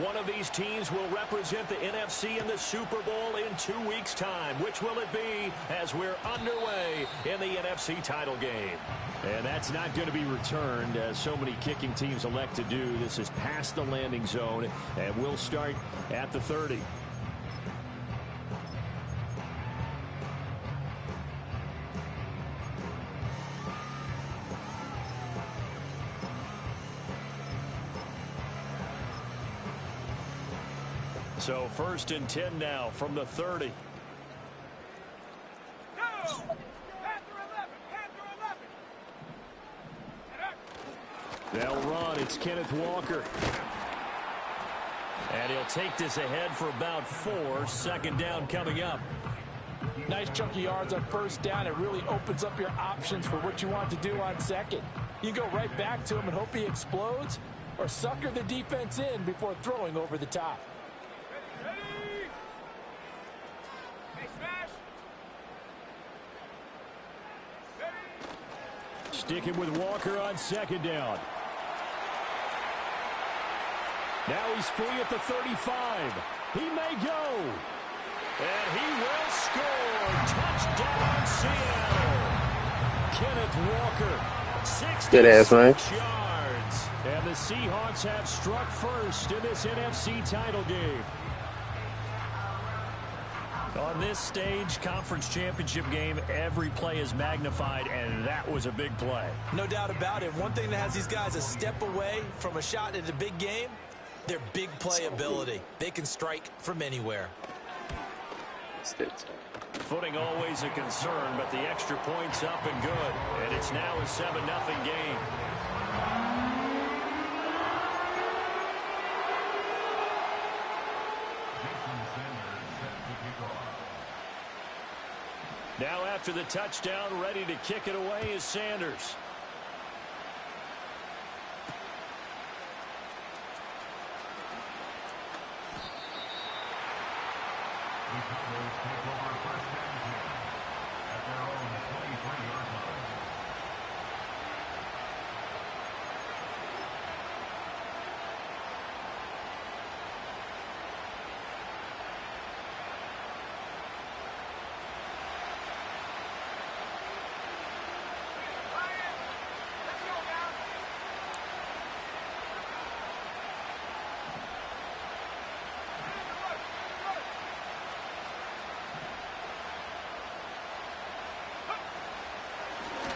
One of these teams will represent the NFC in the Super Bowl in 2 weeks' time. Which will it be as we're underway in the NFC title game? And that's not going to be returned, as so many kicking teams elect to do. This is past the landing zone, and we'll start at the 30. So 1st and 10 now from the 30. They'll run. It's Kenneth Walker. And he'll take this ahead for about 4. 2nd down coming up. Nice chunky yards on 1st down. It really opens up your options for what you want to do on 2nd. You go right back to him and hope he explodes, or sucker the defense in before throwing over the top. Sticking with Walker on 2nd down. Now he's free at the 35. He may go. And he will score. Touchdown, Seattle. Kenneth Walker, 66 yards. And the Seahawks have struck first in this NFC title game. On this stage, conference championship game, every play is magnified, and that was a big play. No doubt about it. One thing that has these guys a step away from a shot at a big game, their big play ability. They can strike from anywhere. Footing always a concern, but the extra point's up and good. And it's now a 7-0 game. Now after the touchdown, ready to kick it away is Sanders.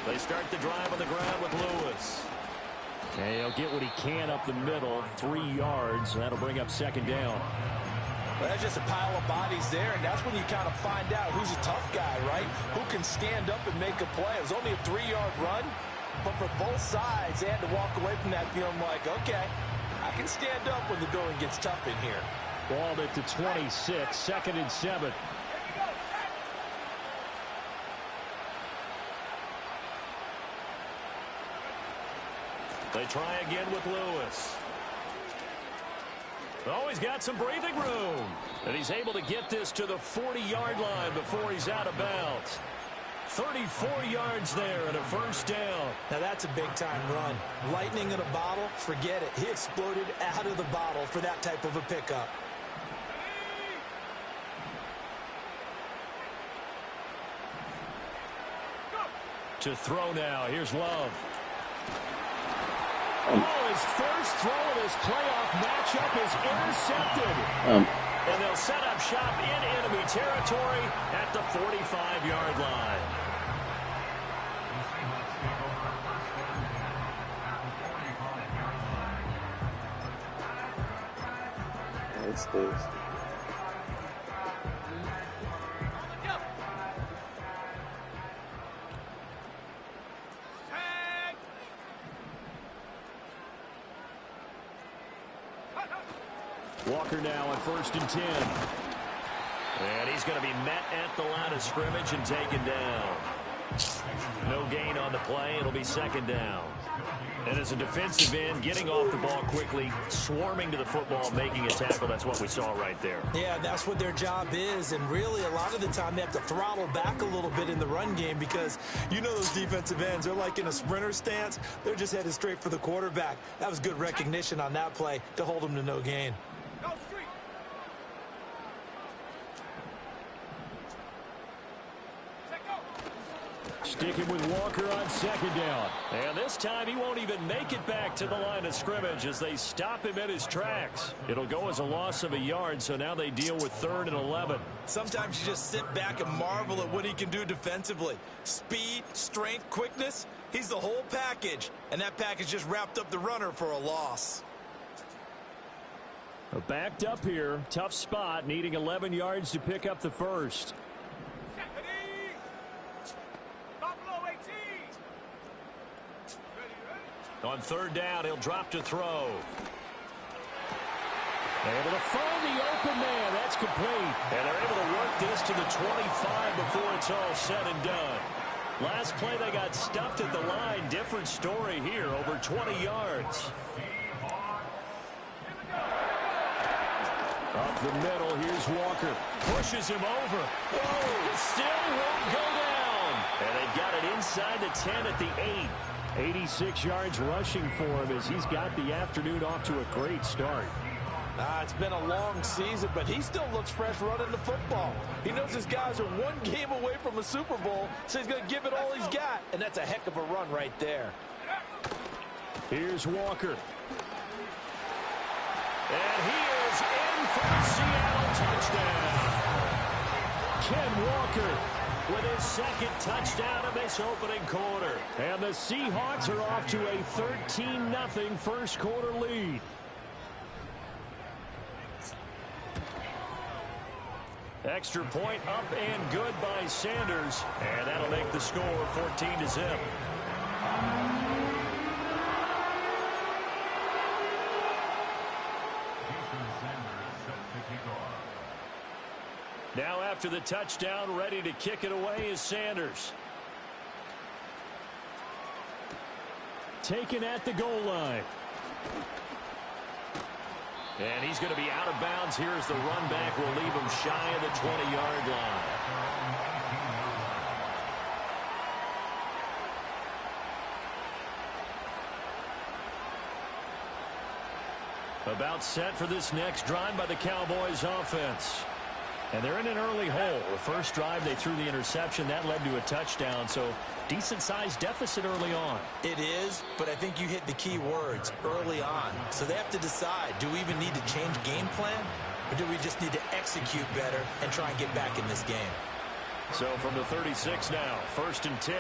They start the drive on the ground with Lewis. And he'll get what he can up the middle, 3 yards. That'll bring up 2nd down. Well, that's just a pile of bodies there, and that's when you kind of find out who's a tough guy, right? Who can stand up and make a play. It was only a 3-yard run, but for both sides, they had to walk away from that feeling like, okay, I can stand up when the going gets tough in here. Ball at the 26, 2nd and 7. They try again with Lewis. Oh, he's got some breathing room. And he's able to get this to the 40-yard line before he's out of bounds. 34 yards there and a 1st down. Now that's a big-time run. Lightning in a bottle, forget it. He exploded out of the bottle for that type of a pickup. To throw now. Here's Love. Oh, his first throw of this playoff matchup is intercepted. And they'll set up shop in enemy territory at the 45-yard line. That's this. Walker now on 1st and 10. And he's going to be met at the line of scrimmage and taken down. No gain on the play. It'll be 2nd down. And as a defensive end, getting off the ball quickly, swarming to the football, making a tackle, that's what we saw right there. Yeah, that's what their job is. And really, a lot of the time, they have to throttle back a little bit in the run game because you know those defensive ends, they're like in a sprinter stance. They're just headed straight for the quarterback. That was good recognition on that play to hold them to no gain. sticking with Walker on second down. And this time he won't even make it back to the line of scrimmage as they stop him in his tracks. It'll go as a loss of a yard, so now they deal with 3rd and 11. Sometimes you just sit back and marvel at what he can do defensively. Speed, strength, quickness. He's the whole package. And that package just wrapped up the runner for a loss. Backed up here. Tough spot, needing 11 yards to pick up the first. On 3rd down, he'll drop to throw. Able to find the open man. That's complete. And they're able to work this to the 25 before it's all said and done. Last play, they got stuffed at the line. Different story here, over 20 yards. Up the middle, here's Walker. Pushes him over. Oh, still won't go down. And they've got it inside the 10 at the 8. 86 yards rushing for him as he's got the afternoon off to a great start. It's been a long season, but he still looks fresh running the football. He knows his guys are one game away from a Super Bowl, so he's going to give it all he's got. And that's a heck of a run right there. Here's Walker. And he is in for a Seattle touchdown. Ken Walker with his 2nd touchdown of this opening quarter. And the Seahawks are off to a 13-0 first quarter lead. Extra point up and good by Sanders. And that'll make the score 14-0. Now after the touchdown, ready to kick it away is Sanders. Taken at the goal line. And he's going to be out of bounds here as the run back will leave him shy of the 20-yard line. About set for this next drive by the Cowboys offense. And they're in an early hole. The first drive, they threw the interception. That led to a touchdown, so decent-sized deficit early on. It is, but I think you hit the key words, early on. So they have to decide, do we even need to change game plan, or do we just need to execute better and try and get back in this game? So from the 36 now, 1st and 10.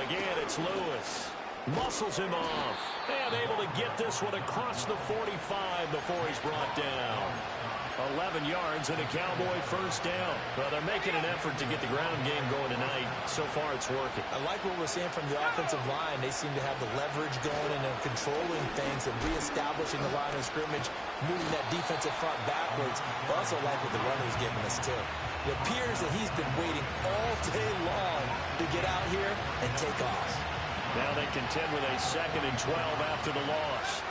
Again, it's Lewis. Muscles him off. And able to get this one across the 45 before he's brought down. 11 yards and a Cowboy first down. Well, they're making an effort to get the ground game going tonight. So far, it's working. I like what we're seeing from the offensive line. They seem to have the leverage going and they're controlling things and reestablishing the line of scrimmage, moving that defensive front backwards. I also like what the runner's giving us, too. It appears that he's been waiting all day long to get out here and take off. Now they contend with a 2nd and 12 after the loss.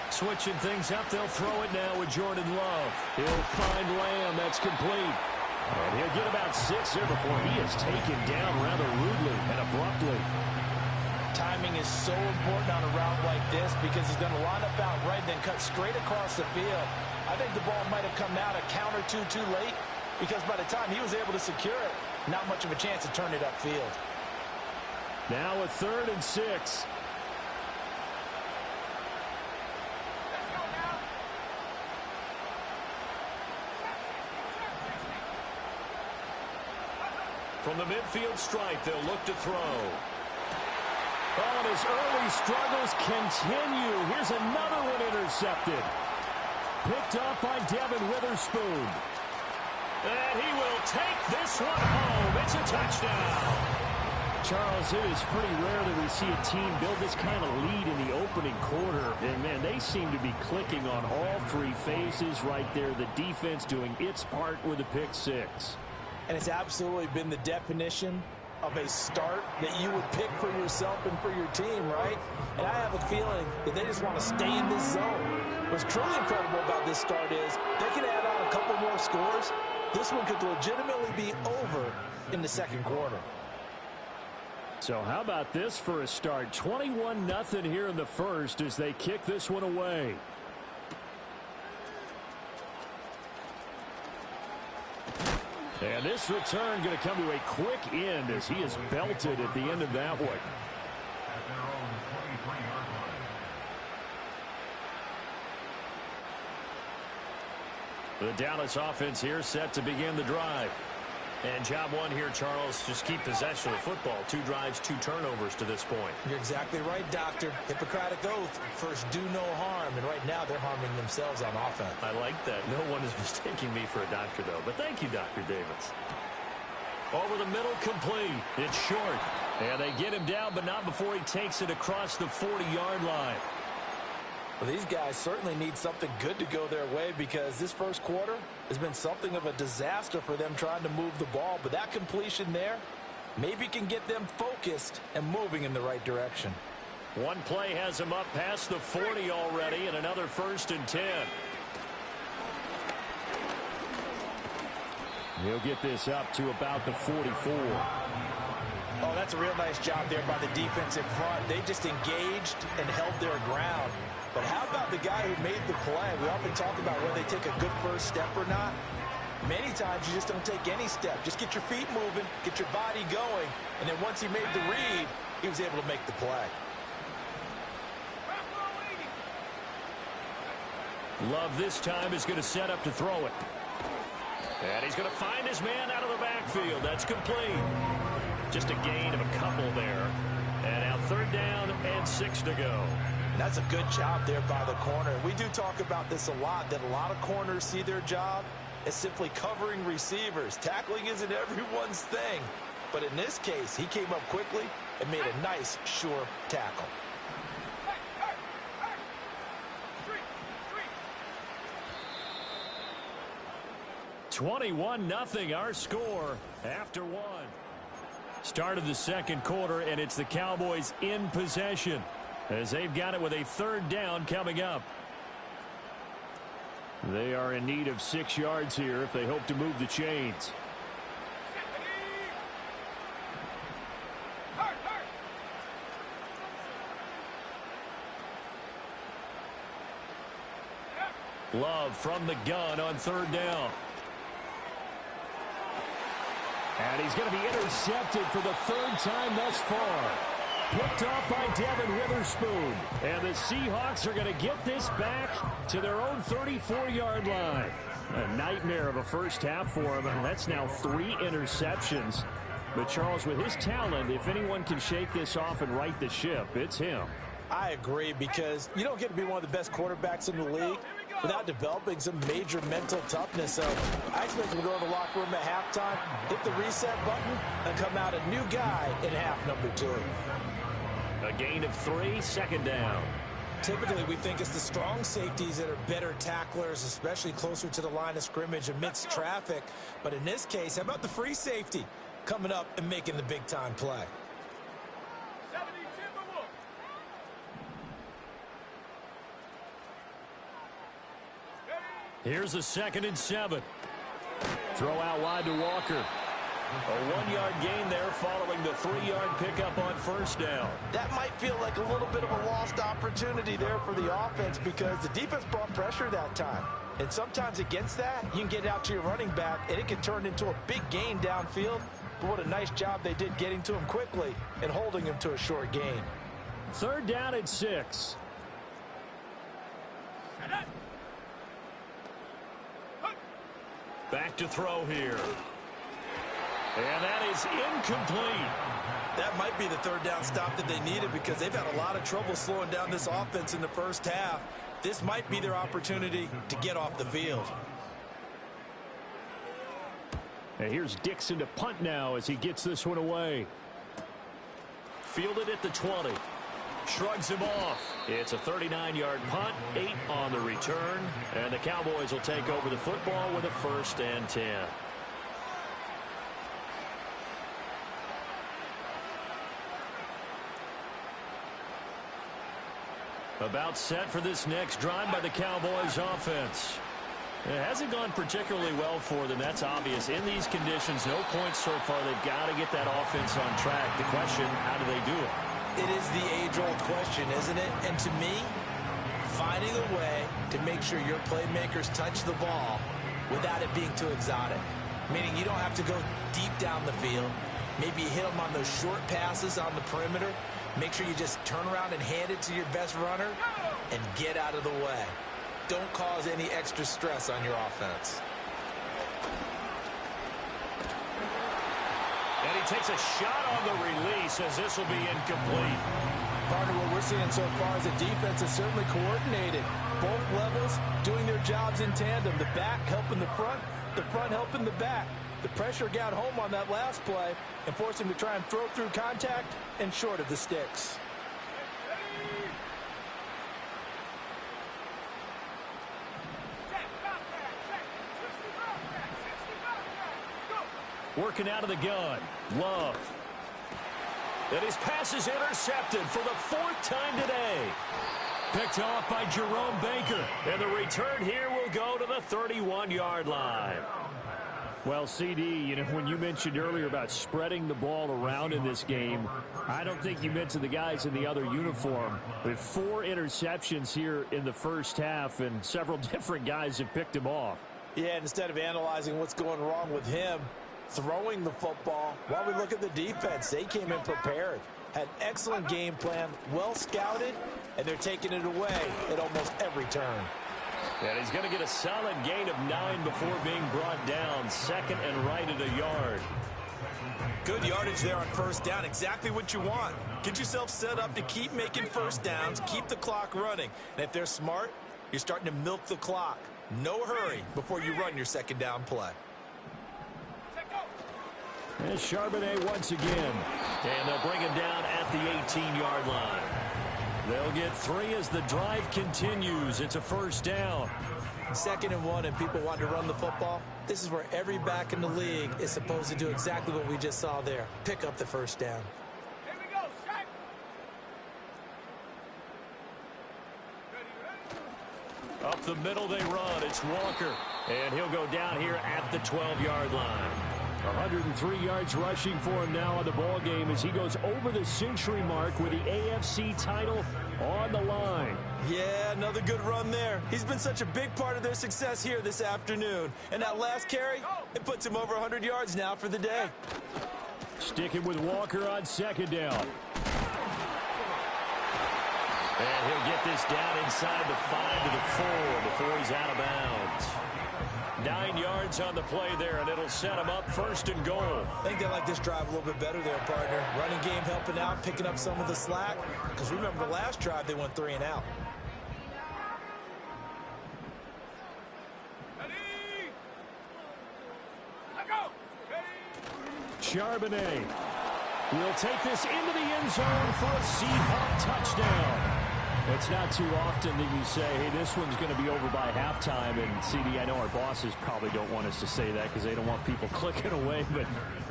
Switching things up, they'll throw it now with Jordan Love. He'll find Lamb, that's complete. And he'll get about 6 here before he is taken down rather rudely and abruptly. Timing is so important on a route like this because he's going to line up out right and then cut straight across the field. I think the ball might have come out a count or two too late because by the time he was able to secure it, not much of a chance to turn it upfield. Now a 3rd and 6. From the midfield stripe, they'll look to throw. Oh, and his early struggles continue. Here's another one intercepted. Picked up by Devin Witherspoon. And he will take this one home. It's a touchdown. Charles, it is pretty rare that we see a team build this kind of lead in the opening quarter. And, man, they seem to be clicking on all 3 phases right there. The defense doing its part with a pick 6. And it's absolutely been the definition of a start that you would pick for yourself and for your team, right? And I have a feeling that they just want to stay in this zone. What's truly incredible about this start is they can add on a couple more scores. This one could legitimately be over in the 2nd quarter. So how about this for a start? 21-0 here in the first as they kick this one away. And this return going to come to a quick end as he is belted at the end of that one. The Dallas offense here set to begin the drive. And job one here, Charles, just keep possession of the football. 2 drives, 2 turnovers to this point. You're exactly right, Doctor. Hippocratic oath. First, do no harm. And right now, they're harming themselves on offense. I like that. No one is mistaking me for a doctor, though. But thank you, Dr. Davis. Over the middle, complete. It's short. And they get him down, but not before he takes it across the 40-yard line. Well, these guys certainly need something good to go their way because this first quarter has been something of a disaster for them trying to move the ball. But that completion there maybe can get them focused and moving in the right direction. One play has him up past the 40 already, and another 1st and 10. He'll get this up to about the 44. Oh, that's a real nice job there by the defensive front. They just engaged and held their ground. But how about the guy who made the play? We often talk about whether they take a good first step or not. Many times you just don't take any step. Just get your feet moving, get your body going, and then once he made the read, he was able to make the play. Love this time is going to set up to throw it. And he's going to find his man out of the backfield. That's complete. Just a gain of a couple there. And now 3rd down and 6 to go. That's a good job there by the corner. We do talk about this a lot, that a lot of corners see their job as simply covering receivers. Tackling isn't everyone's thing. But in this case, he came up quickly and made a nice, sure tackle. 21-0 our score after 1. Start of the second quarter, and it's the Cowboys in possession as they've got it with a 3rd down coming up. They are in need of 6 yards here if they hope to move the chains. Love from the gun on 3rd down. And he's going to be intercepted for the 3rd time thus far. Picked off by Devin Witherspoon. And the Seahawks are going to get this back to their own 34-yard line. A nightmare of a first half for him, and that's now 3 interceptions. But Charles, with his talent, if anyone can shake this off and right the ship, it's him. I agree, because you don't get to be one of the best quarterbacks in the league without developing some major mental toughness. So I expect him to go to the locker room at halftime, hit the reset button, and come out a new guy in half number 2. A gain of 3, 2nd down. Typically, we think it's the strong safeties that are better tacklers, especially closer to the line of scrimmage amidst traffic. But in this case, how about the free safety coming up and making the big-time play? Here's a 2nd and 7. Throw out wide to Walker. A 1-yard gain there following the 3-yard pickup on 1st down. That might feel like a little bit of a lost opportunity there for the offense because the defense brought pressure that time. And sometimes against that, you can get out to your running back, and it can turn into a big gain downfield. But what a nice job they did getting to him quickly and holding him to a short gain. 3rd down and 6. Back to throw here. And that is incomplete. That might be the 3rd down stop that they needed because they've had a lot of trouble slowing down this offense in the first half. This might be their opportunity to get off the field. And here's Dixon to punt now as he gets this one away. Fielded at the 20. Shrugs him off. It's a 39-yard punt, 8 on the return. And the Cowboys will take over the football with a 1st and 10. About set for this next drive by the Cowboys offense. It hasn't gone particularly well for them. That's obvious. In these conditions, no points so far. They've got to get that offense on track. The question, how do they do it? It is the age-old question, isn't it? And to me, finding a way to make sure your playmakers touch the ball without it being too exotic. Meaning you don't have to go deep down the field. Maybe you hit them on those short passes on the perimeter. Make sure you just turn around and hand it to your best runner and get out of the way. Don't cause any extra stress on your offense. And he takes a shot on the release as this will be incomplete. Partner, what we're seeing so far is the defense is certainly coordinated. Both levels doing their jobs in tandem. The back helping the front helping the back. The pressure got home on that last play and forced him to try and throw through contact and short of the sticks. Working out of the gun. Love. And his pass is intercepted for the 4th time today. Picked off by Jerome Baker. And the return here will go to the 31-yard line. Well, CD, when you mentioned earlier about spreading the ball around in this game, I don't think you meant to the guys in the other uniform. With 4 interceptions here in the first half, and several different guys have picked him off. Yeah, and instead of analyzing what's going wrong with him, throwing the football, while we look at the defense, they came in prepared. Had excellent game plan, well scouted, and they're taking it away at almost every turn. And he's going to get a solid gain of 9 before being brought down. Second and right at a yard. Good yardage there on first down. Exactly what you want. Get yourself set up to keep making first downs, keep the clock running. And if they're smart, you're starting to milk the clock. No hurry before you run your second down play. And Charbonnet once again. And they'll bring him down at the 18-yard line. They'll get 3 as the drive continues. It's a first down. 2nd and 1, and people want to run the football. This is where every back in the league is supposed to do exactly what we just saw there. Pick up the first down. Here we go, Shaq. Up the middle they run. It's Walker. And he'll go down here at the 12-yard line. 103 yards rushing for him now on the ball game as he goes over the century mark with the AFC title on the line. Yeah, another good run there. He's been such a big part of their success here this afternoon. And that last carry, it puts him over 100 yards now for the day. Sticking with Walker on 2nd down. And he'll get this down inside the 5 to the 4 before he's out of bounds. 9 yards on the play there, and it'll set him up 1st and goal. I think they like this drive a little bit better there, partner. Running game helping out, picking up some of the slack. Because remember the last drive, they went 3 and out. Ready? Let go. Ready? Charbonnet will take this into the end zone for a Seahawks touchdown. It's not too often that you say, hey, this one's going to be over by halftime. And, CD, I know our bosses probably don't want us to say that because they don't want people clicking away, but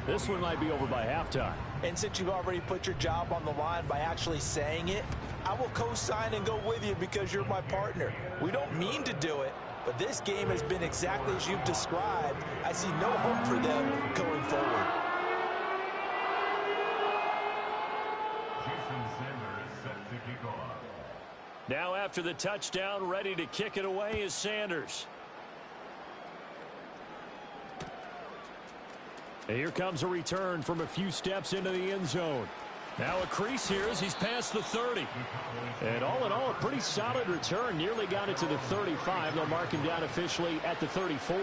this one might be over by halftime. And since you've already put your job on the line by actually saying it, I will co-sign and go with you because you're my partner. We don't mean to do it, but this game has been exactly as you've described. I see no hope for them going forward. Now after the touchdown, ready to kick it away is Sanders. And here comes a return from a few steps into the end zone. Now a crease here as he's past the 30. And all in all, a pretty solid return. Nearly got it to the 35. They'll mark him down officially at the 34.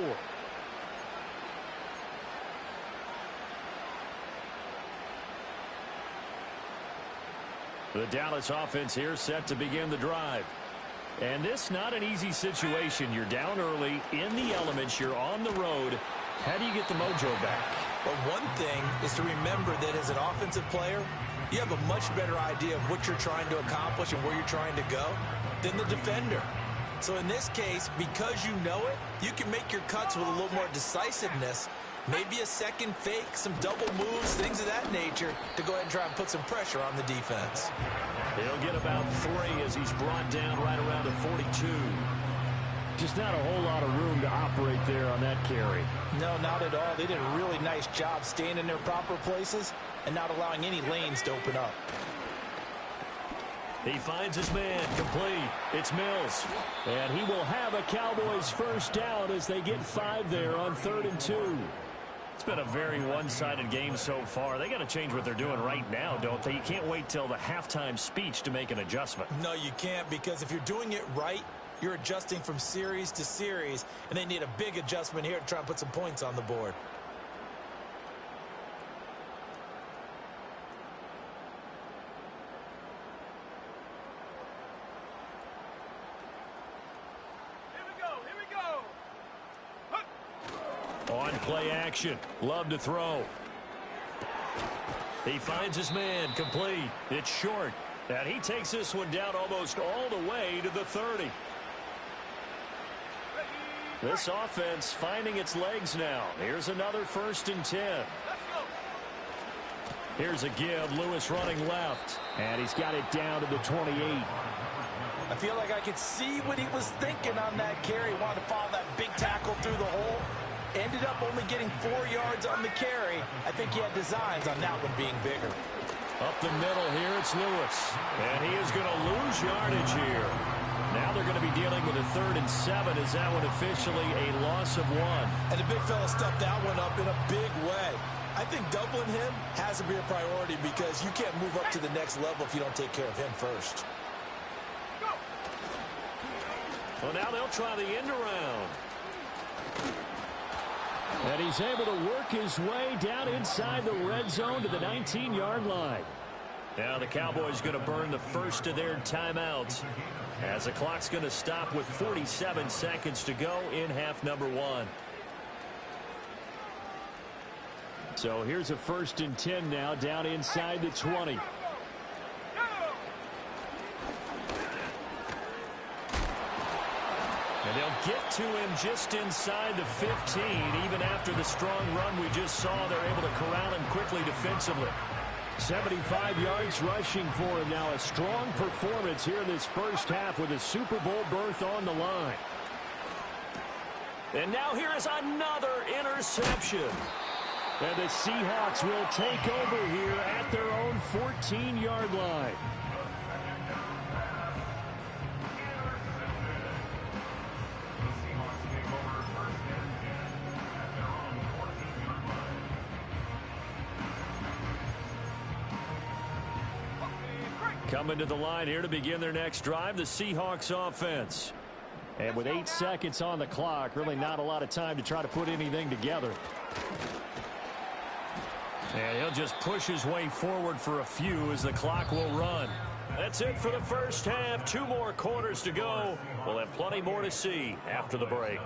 The Dallas offense here set to begin the drive. And this not an easy situation. You're down early, in the elements, you're on the road. How do you get the mojo back? Well, one thing is to remember that as an offensive player, you have a much better idea of what you're trying to accomplish and where you're trying to go than the defender. So in this case, because you know it, you can make your cuts with a little more decisiveness. Maybe a second fake, some double moves, things of that nature to go ahead and try and put some pressure on the defense. He'll get about 3 as he's brought down right around the 42. Just not a whole lot of room to operate there on that carry. No, not at all. They did a really nice job staying in their proper places and not allowing any lanes to open up. He finds his man, complete. It's Mills. And he will have a Cowboys first down as they get 5 there on 3rd and 2. It's been a very one-sided game so far. They got to change what they're doing right now, don't they? You can't wait till the halftime speech to make an adjustment. No, you can't, because if you're doing it right, you're adjusting from series to series, and they need a big adjustment here to try and put some points on the board. On play action. Love to throw. He finds his man, complete. It's short. And he takes this one down almost all the way to the 30. This offense finding its legs now. Here's another 1st and 10. Here's a give. Lewis running left. And he's got it down to the 28. I feel like I could see what he was thinking on that carry. He wanted to follow that big tackle through the hole. Ended up only getting 4 yards on the carry. I think he had designs on that one being bigger. Up the middle here, it's Lewis. And he is going to lose yardage here. Now they're going to be dealing with a 3rd and 7. Is that one officially a loss of 1? And the big fella stuffed that one up in a big way. I think doubling him has to be a priority because you can't move up to the next level if you don't take care of him first. Well, now they'll try the end around. And he's able to work his way down inside the red zone to the 19-yard line. Now the Cowboys going to burn the first of their timeouts as the clock's going to stop with 47 seconds to go in half number 1. So here's a 1st and 10 now down inside the 20. And they'll get to him just inside the 15. Even after the strong run we just saw, they're able to corral him quickly defensively. 75 yards rushing for him now. A strong performance here in this first half with a Super Bowl berth on the line. And now here is another interception. And the Seahawks will take over here at their own 14-yard line. Coming to the line here to begin their next drive, the Seahawks offense. And with 8 seconds on the clock, really not a lot of time to try to put anything together. And he'll just push his way forward for a few as the clock will run. That's it for the first half. 2 more quarters to go. We'll have plenty more to see after the break.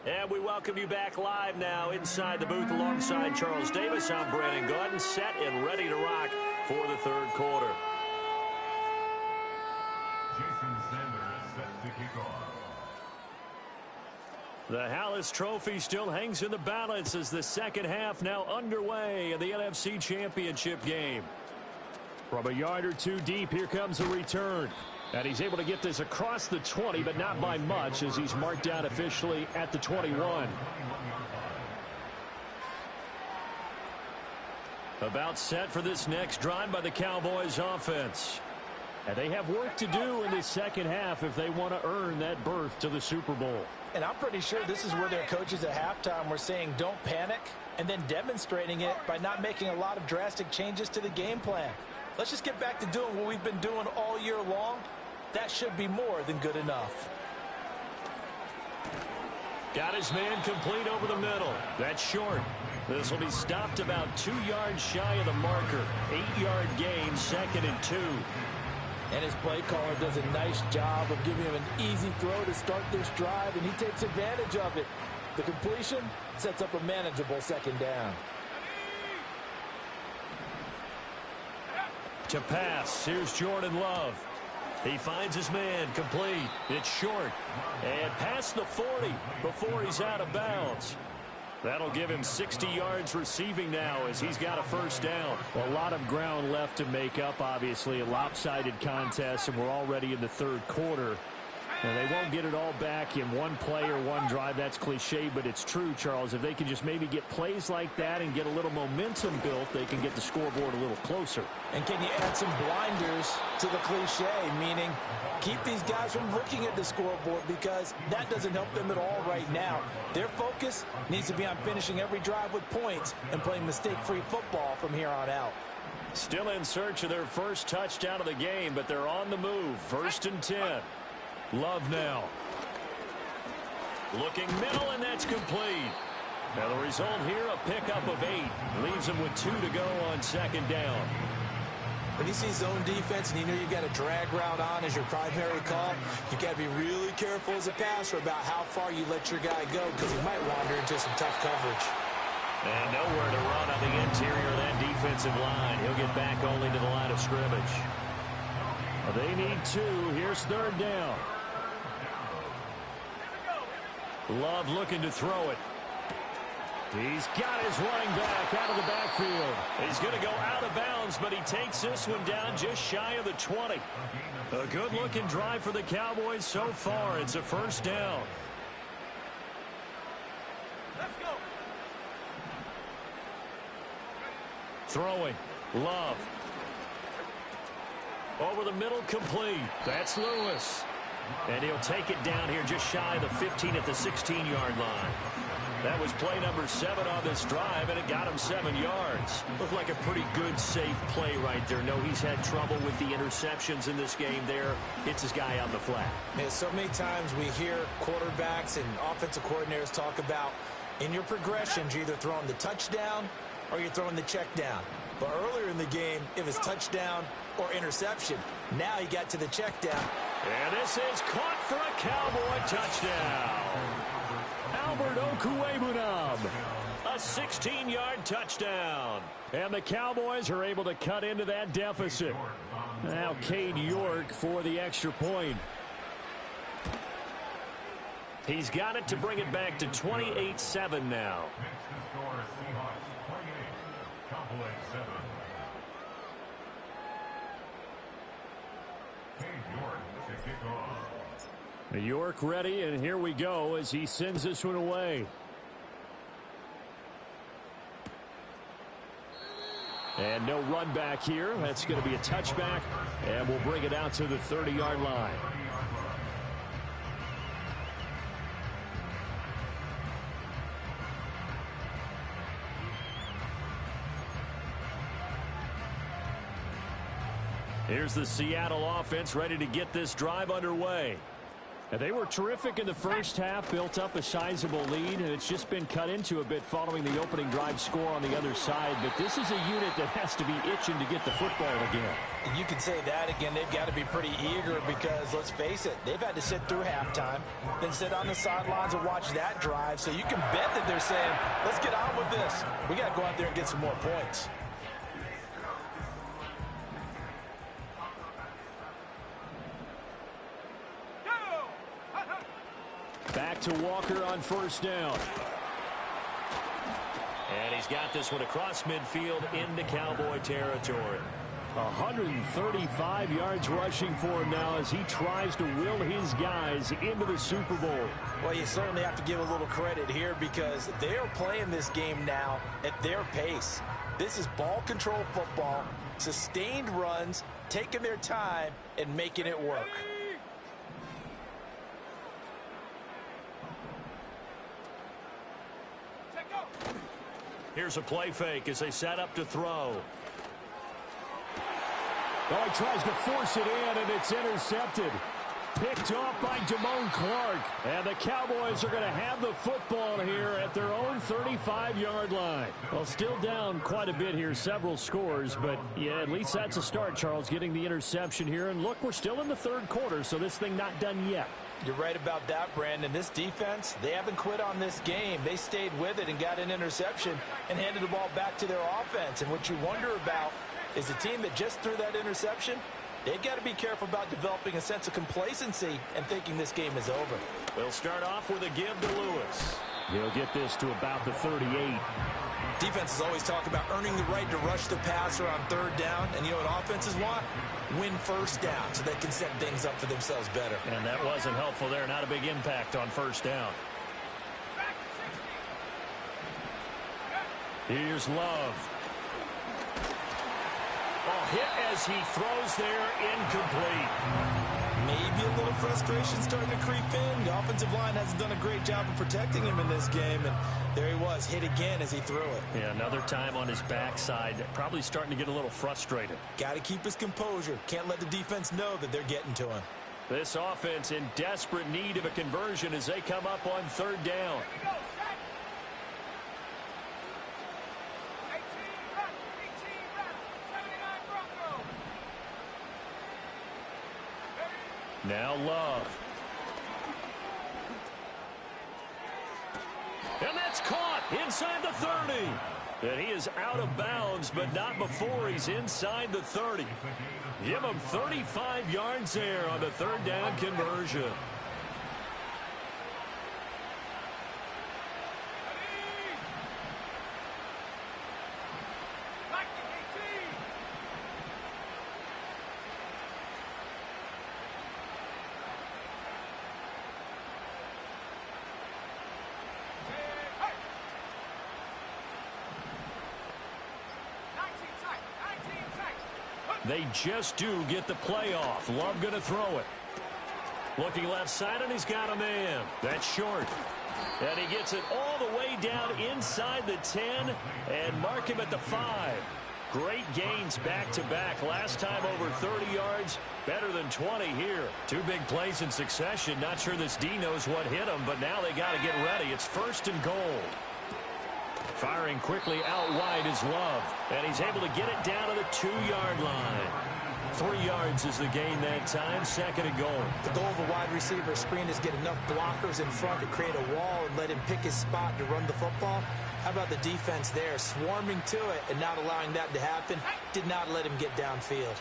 And we welcome you back live now inside the booth alongside Charles Davis. I'm Brandon Gordon, set and ready to rock for the 3rd quarter. Jason Sanders set to kick off. The Hallis Trophy still hangs in the balance as the second half now underway in the NFC Championship game. From a yard or 2 deep, here comes a return. And he's able to get this across the 20, but not by much as he's marked down officially at the 21. About set for this next drive by the Cowboys offense. And they have work to do in the second half if they want to earn that berth to the Super Bowl. And I'm pretty sure this is where their coaches at halftime were saying don't panic, and then demonstrating it by not making a lot of drastic changes to the game plan. Let's just get back to doing what we've been doing all year long. That should be more than good enough. Got his man complete over the middle. That's short. This will be stopped about 2 yards shy of the marker. 8-yard gain, 2nd and 2. And his play caller does a nice job of giving him an easy throw to start this drive, and he takes advantage of it. The completion sets up a manageable 2nd down. To pass, here's Jordan Love. He finds his man, complete. It's short. And past the 40 before he's out of bounds. That'll give him 60 yards receiving now as he's got a first down. A lot of ground left to make up, obviously. A lopsided contest, and we're already in the third quarter. And they won't get it all back in one play or one drive. That's cliche, but it's true, Charles. If they can just maybe get plays like that and get a little momentum built, they can get the scoreboard a little closer. And can you add some blinders to the cliche, meaning keep these guys from looking at the scoreboard, because that doesn't help them at all right now. Their focus needs to be on finishing every drive with points and playing mistake-free football from here on out. Still in search of their first touchdown of the game, but they're on the move. 1st and 10. Love now. Looking middle, and that's complete. Now the result here, a pickup of 8. Leaves him with 2 to go on 2nd down. When you see zone defense and you know you've got a drag route on as your primary call, you've got to be really careful as a passer about how far you let your guy go, because he might wander into some tough coverage. And nowhere to run on the interior of that defensive line. He'll get back only to the line of scrimmage. They need 2. Here's 3rd down. Love looking to throw it. He's got his running back out of the backfield. He's going to go out of bounds, but he takes this one down just shy of the 20. A good-looking drive for the Cowboys so far. It's a first down. Let's go. Throwing. Love. Over the middle, complete. That's Lewis. And he'll take it down here just shy of the 15 at the 16-yard line. That was play number 7 on this drive, and it got him 7 yards. Looked like a pretty good, safe play right there. No, he's had trouble with the interceptions in this game there. Hits his guy on the flat. Man, so many times we hear quarterbacks and offensive coordinators talk about, in your progressions, you're either throwing the touchdown or you're throwing the check down. But earlier in the game, it was touchdown or interception. Now he got to the check down. And this is caught for a Cowboy touchdown. Albert Okwuegbunam. A 16-yard touchdown. And the Cowboys are able to cut into that deficit. Now Cade York for the extra point. He's got it to bring it back to 28-7 now. Makes the score Seahawks 28, Cowboys 7. Cade York to kick off. York ready, and here we go as he sends this one away. And no run back here. That's going to be a touchback, and we'll bring it out to the 30-yard line. Here's the Seattle offense ready to get this drive underway. And they were terrific in the first half, built up a sizable lead, and it's just been cut into a bit following the opening drive score on the other side. But this is a unit that has to be itching to get the football again. You can say that again. They've got to be pretty eager because, let's face it, they've had to sit through halftime, then sit on the sidelines and watch that drive. So you can bet that they're saying, let's get on with this. We got to go out there and get some more points. Back to Walker on first down. And he's got this one across midfield into Cowboy territory. 135 yards rushing for him now as he tries to will his guys into the Super Bowl. Well, you certainly have to give a little credit here because they're playing this game now at their pace. This is ball control football, sustained runs, taking their time, and making it work. Here's a play fake as they set up to throw. Oh, he tries to force it in, and it's intercepted. Picked off by Damone Clark. And the Cowboys are going to have the football here at their own 35-yard line. Well, still down quite a bit here, several scores. But, yeah, at least that's a start, Charles, getting the interception here. And, look, we're still in the third quarter, so this thing not done yet. You're right about that, Brandon. This defense, they haven't quit on this game. They stayed with it and got an interception and handed the ball back to their offense. And what you wonder about is a team that just threw that interception, they've got to be careful about developing a sense of complacency and thinking this game is over. They'll start off with a give to Lewis. He'll get this to about the 38. Defenses always talk about earning the right to rush the passer on third down. And you know what offenses want? Win first down so they can set things up for themselves better. And that wasn't helpful there. Not a big impact on first down. Here's Love. Hit as he throws there, incomplete. Maybe a little frustration starting to creep in. The offensive line hasn't done a great job of protecting him in this game, and there he was, hit again as he threw it. Yeah, another time on his backside, probably starting to get a little frustrated. Got to keep his composure. Can't let the defense know that they're getting to him. This offense in desperate need of a conversion as they come up on third down. Now Love. And that's caught inside the 30. And he is out of bounds, but not before he's inside the 30. Give him 35 yards there on the third down conversion. They just do get the playoff. Love going to throw it. Looking left side, and he's got a man. That's short. And he gets it all the way down inside the 10 and mark him at the 5. Great gains back-to-back. Last time over 30 yards, better than 20 here. Two big plays in succession. Not sure this D knows what hit him, but now they got to get ready. It's first and goal. Firing quickly out wide is Love, and he's able to get it down to the 2-yard line. 3 yards is the gain that time, second and goal. The goal of a wide receiver screen is get enough blockers in front to create a wall and let him pick his spot to run the football. How about the defense there, swarming to it and not allowing that to happen? Did not let him get downfield.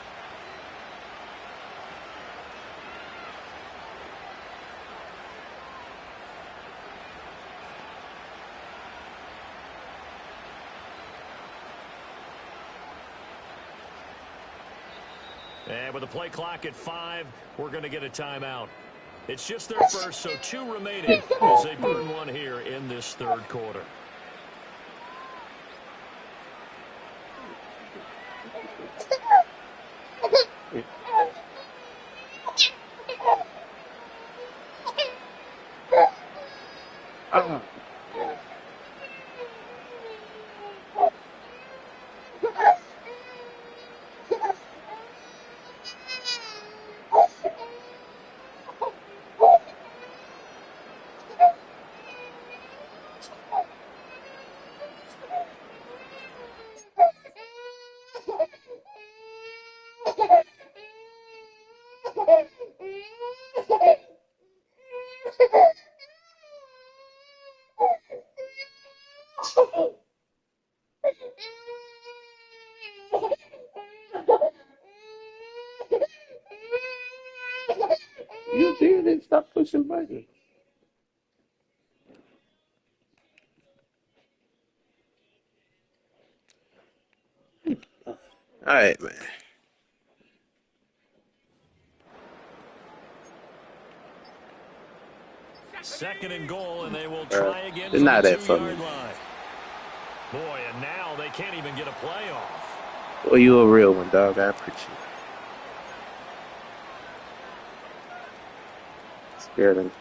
And with the play clock at 5, we're going to get a timeout. It's just their first, so 2 remaining as they burn one here in this third quarter. You did it. Stop pushing buttons. All right, man. Second and goal, and they will try again They're from not the that funny. 2-yard line. Boy, and now they can't even get a play off. Well, you a real one, dog. I appreciate it. Scared to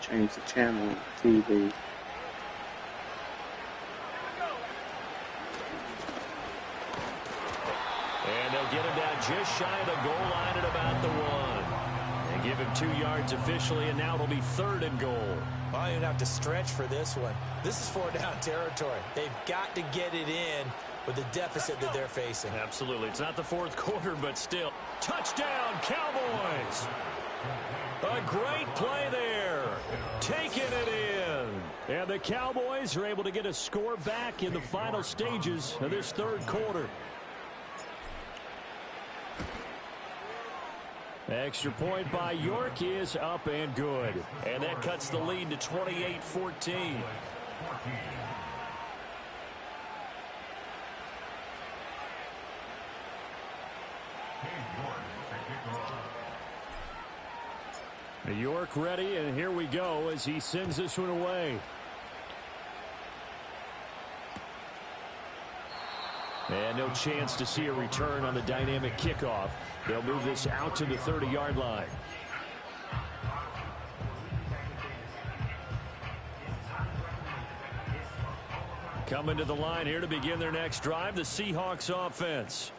change the channel on the TV. And they'll get him down just shy of the goal line at about the 1. They give him 2 yards officially, and now it'll be third and goal. Well, you don't have to stretch for this one. This is 4-down territory. They've got to get it in with the deficit that they're facing. Absolutely. It's not the fourth quarter, but still. Touchdown, Cowboys! A great play there. Taking it in. And the Cowboys are able to get a score back in the final stages of this third quarter. Extra point by York is up and good. And that cuts the lead to 28-14. York ready, and here we go as he sends this one away. And no chance to see a return on the dynamic kickoff. They'll move this out to the 30-yard line. Coming to the line here to begin their next drive, the Seahawks offense.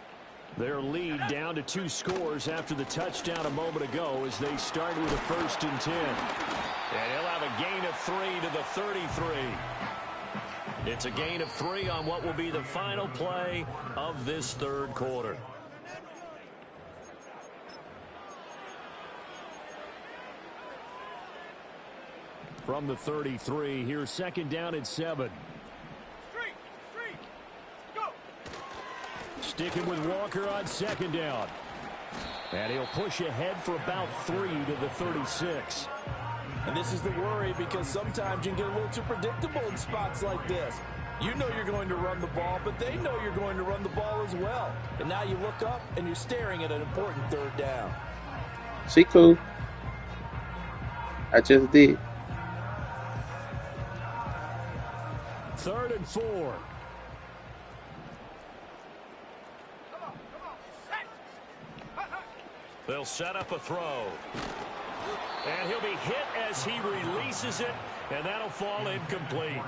Their lead down to 2 scores after the touchdown a moment ago as they start with a 1st and 10. And he'll have a gain of 3 to the 33. It's a gain of 3 on what will be the final play of this 3rd quarter. From the 33, here's 2nd down and 7. Sticking with Walker on 2nd down. And he'll push ahead for about 3 to the 36. And this is the worry because sometimes you can get a little too predictable in spots like this. You know you're going to run the ball, but they know you're going to run the ball as well. And now you look up and you're staring at an important 3rd down. See, cool. I just did. 3rd and 4. They'll set up a throw. And he'll be hit as he releases it, and that'll fall incomplete.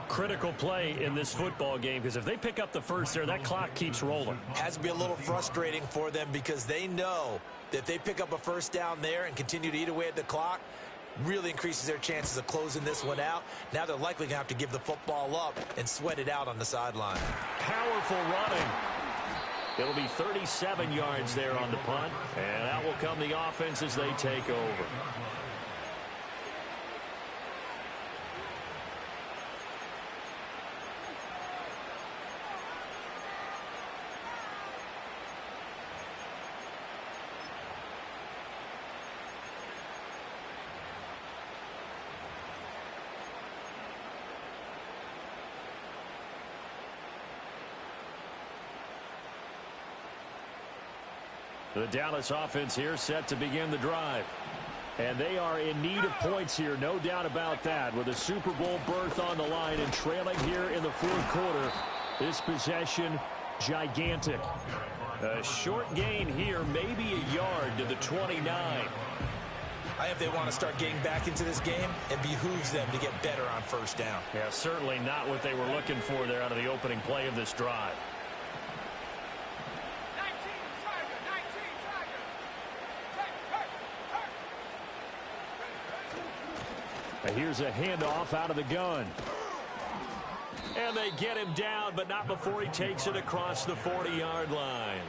Critical play in this football game because if they pick up the first there, that clock keeps rolling. Has to be a little frustrating for them because they know that if they pick up a 1st down there and continue to eat away at the clock, really increases their chances of closing this one out. Now they're likely going to have to give the football up and sweat it out on the sideline. Powerful running. It'll be 37 yards there on the punt, and out will come the offense as they take over. The Dallas offense here set to begin the drive. And they are in need of points here, no doubt about that. With a Super Bowl berth on the line and trailing here in the 4th quarter, this possession gigantic. A short gain here, maybe a yard to the 29. I think they want to start getting back into this game, it behooves them to get better on 1st down. Yeah, certainly not what they were looking for there out of the opening play of this drive. And here's a handoff out of the gun. And they get him down, but not before he takes it across the 40-yard line.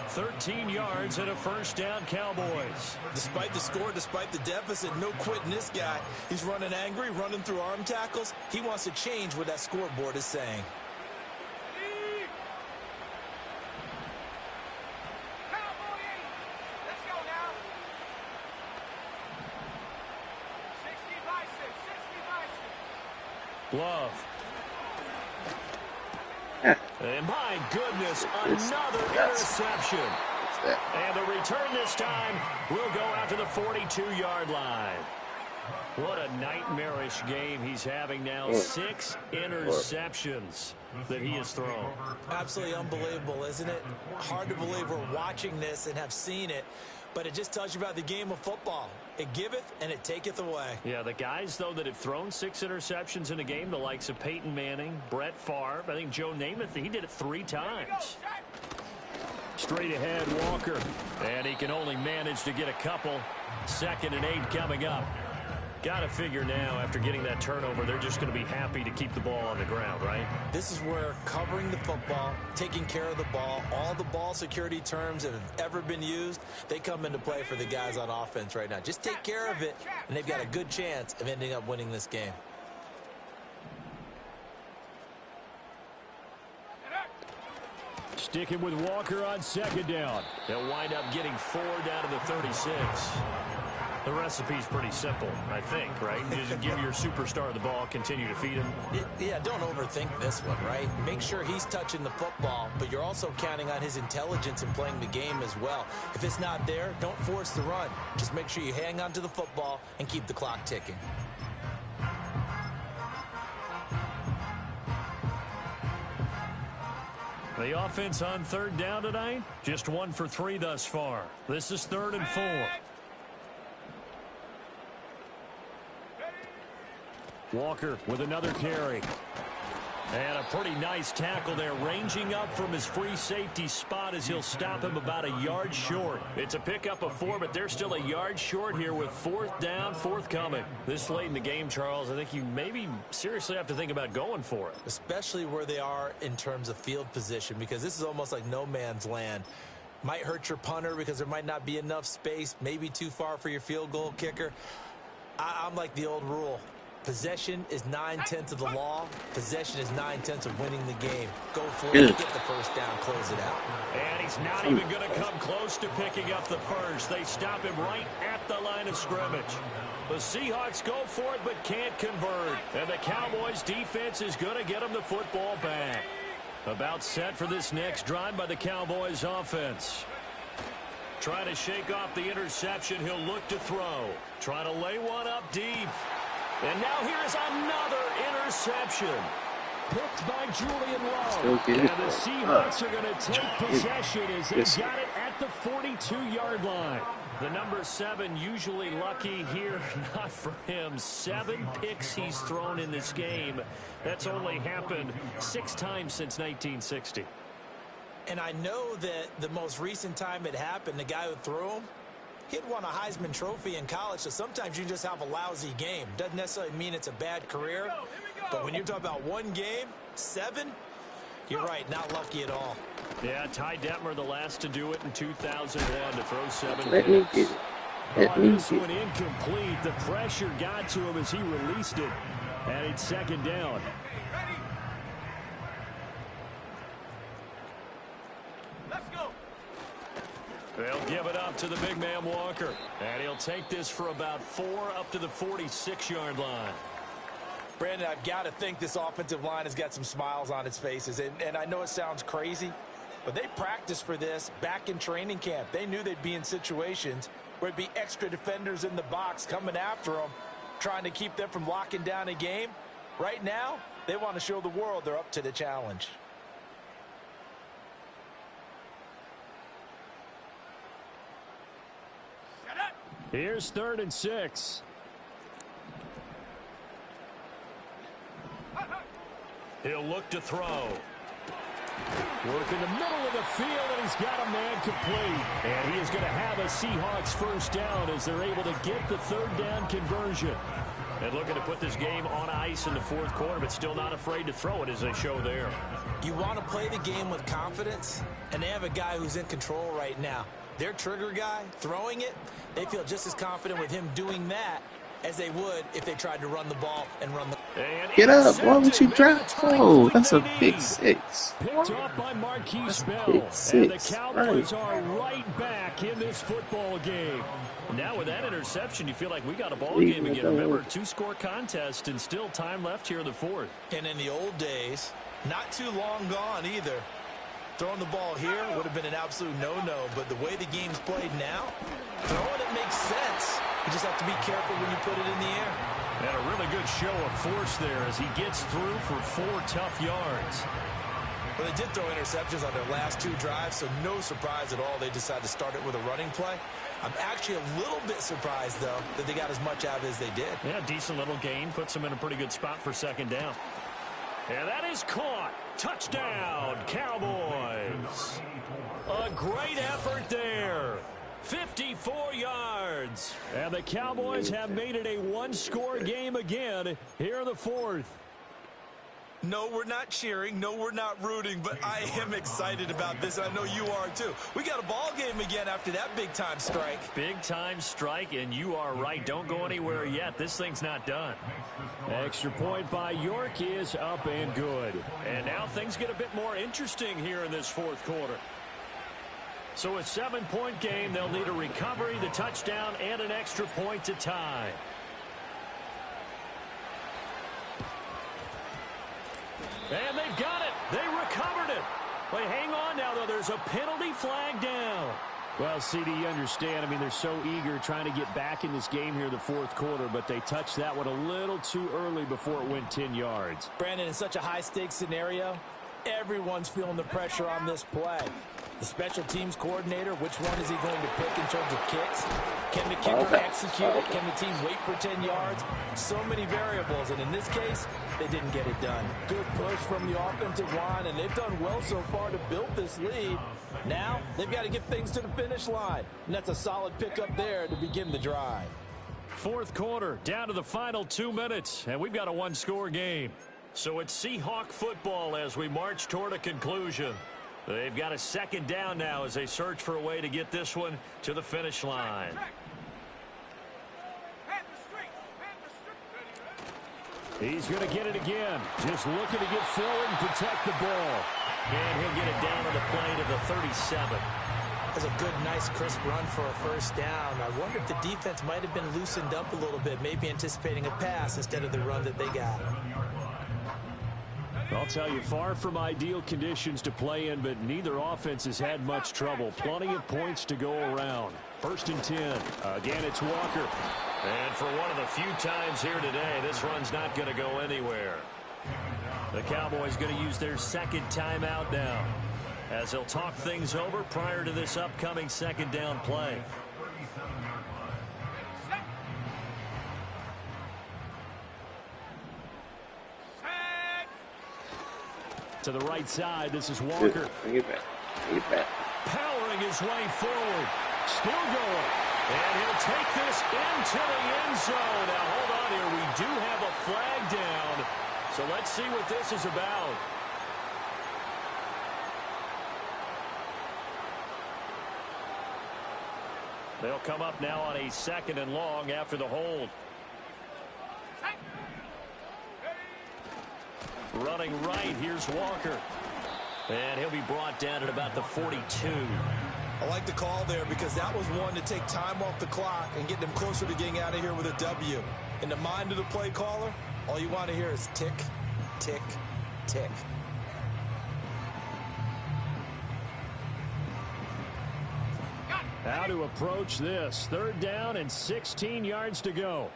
13 yards and a 1st down, Cowboys. Despite the score, despite the deficit, no quitting this guy. He's running angry, running through arm tackles. He wants to change what that scoreboard is saying. Love. And my goodness, another interception. And the return this time will go out to the 42-yard line. What a nightmarish game he's having now. 6 interceptions that he has thrown. Absolutely unbelievable, isn't it? Hard to believe we're watching this and have seen it, but it just tells you about the game of football. It giveth and it taketh away. Yeah, the guys, though, that have thrown 6 interceptions in a game, the likes of Peyton Manning, Brett Favre, I think Joe Namath, he did it 3 times. Straight ahead, Walker. And he can only manage to get a couple. 2nd and 8 coming up. Got to figure now, after getting that turnover, they're just going to be happy to keep the ball on the ground, right? This is where covering the football, taking care of the ball, all the ball security terms that have ever been used, they come into play for the guys on offense right now. Just take care of it, and they've got a good chance of ending up winning this game. Sticking with Walker on second down. They'll wind up getting 4 down to the 36. The recipe's pretty simple, I think, right? Just give your superstar the ball, continue to feed him. Yeah, don't overthink this one, right? Make sure he's touching the football, but you're also counting on his intelligence in playing the game as well. If it's not there, don't force the run. Just make sure you hang on to the football and keep the clock ticking. The offense on third down tonight, just 1 for 3 thus far. This is 3rd and 4. Walker with another carry. And a pretty nice tackle there, ranging up from his free safety spot as he'll stop him about a yard short. It's a pickup of 4, but they're still a yard short here with 4th down, forthcoming. This late in the game, Charles, I think you maybe seriously have to think about going for it. Especially where they are in terms of field position, because this is almost like no man's land. Might hurt your punter because there might not be enough space, maybe too far for your field goal kicker. I'm like the old rule. Possession is 9/10 of the law. Possession is 9/10 of winning the game. Go for it, get the first down, close it out. And he's not even going to come close to picking up the first. They stop him right at the line of scrimmage. The Seahawks go for it but can't convert. And the Cowboys defense is going to get them the football back. About set for this next drive by the Cowboys offense. Trying to shake off the interception. He'll look to throw. Trying to lay one up deep. And now here's another interception. Picked by Julian Lowe. And the Seahawks are going to take possession as they got it at the 42-yard line. The number 7 usually lucky here. Not for him. 7 picks he's thrown in this game. That's only happened 6 times since 1960. And I know that the most recent time it happened, the guy who threw him, he'd won a Heisman Trophy in college, so sometimes you just have a lousy game. Doesn't necessarily mean it's a bad career, but when you're talking about one game, 7, you're right, not lucky at all. Yeah, Ty Detmer, the last to do it in 2001, to throw 7 Let me picks. get it. This one incomplete. The pressure got to him as he released it, and it's 2nd down. They'll give it up to the big man Walker. And he'll take this for about 4 up to the 46-yard line. Brandon, I've got to think this offensive line has got some smiles on its faces. And I know it sounds crazy, but they practiced for this back in training camp. They knew they'd be in situations where it'd be extra defenders in the box coming after them, trying to keep them from locking down a game. Right now, they want to show the world they're up to the challenge. Here's 3rd and 6. He'll look to throw. Work in the middle of the field, and he's got a man complete. And he is going to have a Seahawks first down as they're able to get the 3rd down conversion. And looking to put this game on ice in the 4th quarter, but still not afraid to throw it as they show there. You want to play the game with confidence, and they have a guy who's in control right now. Their trigger guy throwing it, they feel just as confident with him doing that as they would if they tried to run the ball and run the... Get up. Why would you drop? Oh, that's a big 6. Picked off by Marquise Bell. Big And the 6. Cowboys Right. are right back in this football game. Now with that interception, you feel like we got a ball Leave game it again. alone. Remember, 2-score contest and still time left here in the 4th. And in the old days, not too long gone either. Throwing the ball here would have been an absolute no-no, but the way the game's played now, throwing it makes sense. You just have to be careful when you put it in the air. And a really good show of force there as he gets through for 4 tough yards. Well, they did throw interceptions on their last 2 drives, so no surprise at all they decided to start it with a running play. I'm actually a little bit surprised, though, that they got as much out of it as they did. Yeah, decent little gain. Puts them in a pretty good spot for 2nd down. And that is caught. Touchdown, Cowboys. A great effort there. 54 yards. And the Cowboys have made it a 1-score game again here in the 4th. No, we're not cheering. No, we're not rooting, but I am excited about this. I know you are too. We got a ball game again after that big-time strike. Big-time strike, and you are right. Don't go anywhere yet. This thing's not done. Extra point by York is up and good. And now things get a bit more interesting here in this fourth quarter. So a 7-point game, they'll need a recovery, the touchdown, and an extra point to tie. And they've got it. They recovered it. But hang on now, though. There's a penalty flag down. Well, CD, you understand. I mean, they're so eager trying to get back in this game here in the fourth quarter, but they touched that one a little too early before it went 10 yards. Brandon, in such a high-stakes scenario, everyone's feeling the pressure on this play. The special teams coordinator, which one is he going to pick in terms of kicks? Can the kicker execute it? Can the team wait for 10 yards? So many variables, and in this case, they didn't get it done. Good push from the offensive line, and they've done well so far to build this lead. Now, they've got to get things to the finish line, and that's a solid pickup there to begin the drive. Fourth quarter, down to the final 2 minutes, and we've got a one-score game. So it's Seahawk football as we march toward a conclusion. They've got a second down now as they search for a way to get this one to the finish line. He's going to get it again. Just looking to get forward and protect the ball. And he'll get it down on the play to the 37. That's a good, nice, crisp run for a first down. I wonder if the defense might have been loosened up a little bit, maybe anticipating a pass instead of the run that they got. I'll tell you, far from ideal conditions to play in, but neither offense has had much trouble. Plenty of points to go around. First and 10. Again, it's Walker. And for one of the few times here today, this run's not going to go anywhere. The Cowboys going to use their second timeout now, as they'll talk things over prior to this upcoming second down play. To the right side, this is Walker. Bring it back. Powering his way forward. Still going. And he'll take this into the end zone. Now, hold on here. We do have a flag down. So let's see what this is about. They'll come up now on a second and long after the hold. Running right, here's Walker. And he'll be brought down at about the 42. I like the call there because that was one to take time off the clock and get them closer to getting out of here with a W. In the mind of the play caller, all you want to hear is tick, tick, tick. How to approach this. Third down and 16 yards to go.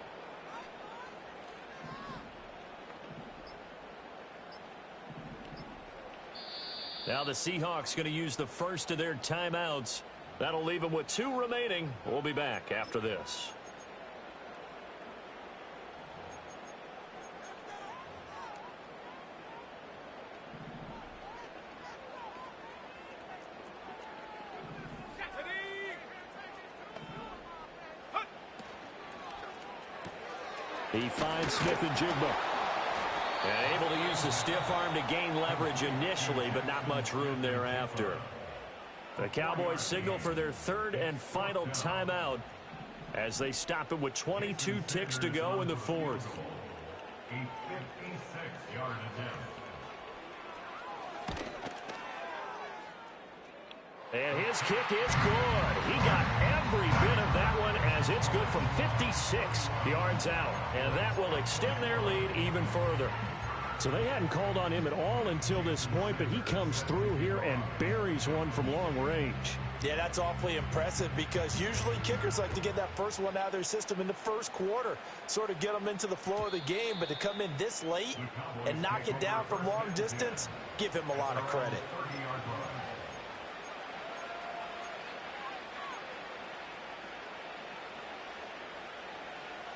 Now the Seahawks going to use the first of their timeouts. That'll leave them with 2 remaining. We'll be back after this. He finds Smith and Jigba. And able to use the stiff arm to gain leverage initially, but not much room thereafter. The Cowboys signal for their third and final timeout as they stop it with 22 ticks to go in the fourth. A 56-yard attempt. And his kick is good. He got every bit of that one as it's good from 56 yards out. And that will extend their lead even further. So they hadn't called on him at all until this point, but he comes through here and buries one from long range. Yeah, that's awfully impressive because usually kickers like to get that first one out of their system in the first quarter, sort of get them into the flow of the game, but to come in this late and knock it down from long distance, give him a lot of credit.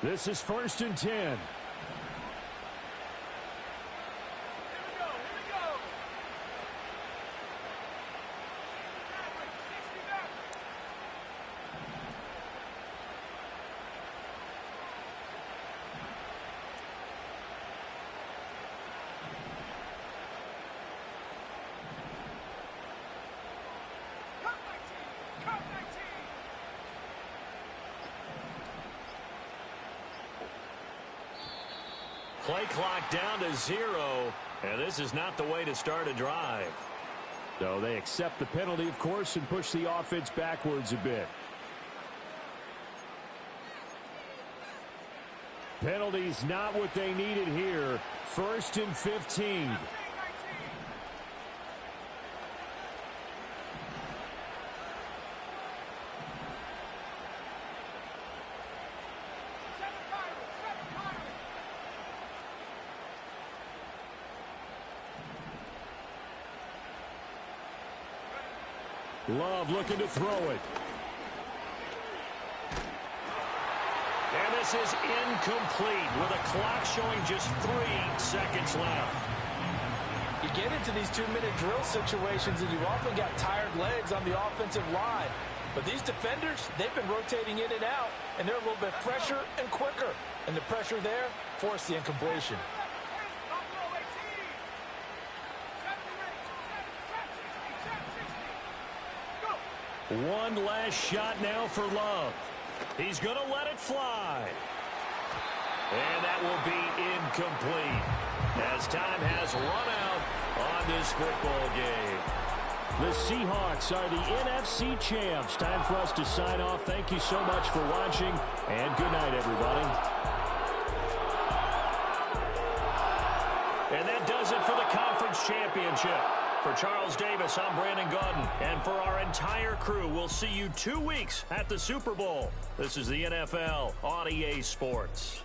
This is first and 10. Play clock down to 0, and this is not the way to start a drive. So they accept the penalty, of course, and push the offense backwards a bit. Penalties not what they needed here. 1st and 15. Love looking to throw it. And this is incomplete with a clock showing just 3 seconds left. You get into these 2-minute drill situations and you often got tired legs on the offensive line. But these defenders, they've been rotating in and out, and they're a little bit fresher and quicker. And the pressure there forced the incompletion. One last shot now for Love. He's going to let it fly. And that will be incomplete as time has run out on this football game. The Seahawks are the NFC champs. Time for us to sign off. Thank you so much for watching, and good night, everybody. And that does it for the conference championship. For Charles Davis, I'm Brandon Gaudin. And for our entire crew, we'll see you 2 weeks at the Super Bowl. This is the NFL on EA Sports.